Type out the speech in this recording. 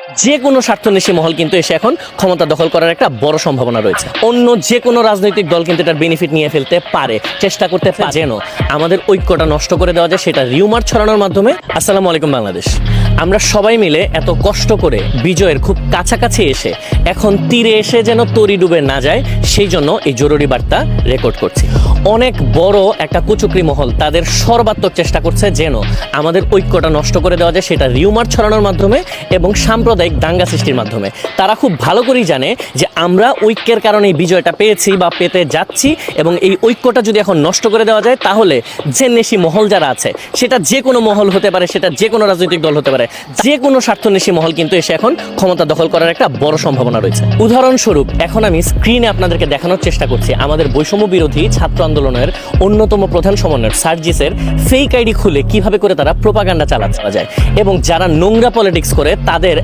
যে কোনো স্বার্থন্বেষী মহল কিন্তু এসে এখন ক্ষমতা দখল করার একটা বড় সম্ভাবনা রয়েছে। অন্য যে কোনো রাজনৈতিক দল কিন্তু এটার বেনিফিট নিয়ে ফেলতে পারে, চেষ্টা করতে পারে যেন আমাদের ঐক্যটা নষ্ট করে দেওয়া যায়, সেটা রিউমার ছড়ানোর মাধ্যমে। আসসালামু আলাইকুম বাংলাদেশ। আমরা সবাই মিলে এত কষ্ট করে বিজয়ের খুব কাছাকাছি এসে এখন তীরে এসে যেন তরি ডুবে না যায়, সেই জন্য এই জরুরি বার্তা রেকর্ড করছি। অনেক বড় একটা কুচক্রী মহল তাদের সর্বাত্মক চেষ্টা করছে যেন আমাদের ঐক্যটা নষ্ট করে দেওয়া যায়, সেটা রিউমার ছড়ানোর মাধ্যমে এবং সাম্প্রদায়িক দাঙ্গা সৃষ্টির মাধ্যমে। তারা খুব ভালো করেই জানে যে আমরা ঐক্যের কারণে এই বিজয়টা পেয়েছি বা পেতে যাচ্ছি, এবং এই ঐক্যটা যদি এখন নষ্ট করে দেওয়া যায় তাহলে যে নেশি মহল যারা আছে, সেটা যে কোনো মহল হতে পারে, সেটা যে কোনো রাজনৈতিক দল হতে পারে, যে কোনো স্বার্থন্বেষী মহল কিন্তু এসে এখন ক্ষমতা দখল করার একটা বড় সম্ভাবনা রয়েছে। উদাহরণস্বরূপ এখন আমি স্ক্রিনে আপনাদেরকে দেখানোর চেষ্টা করছি আমাদের বৈষম্য বিরোধী ছাত্র আন্দোলনের অন্যতম প্রধান সমন্বয়ক সার্জিসের ফেক আইডি খুলে কিভাবে করে তারা প্রোপাগান্ডা চালাতে যায়, এবং যারা নোংরা পলিটিক্স করে তাদের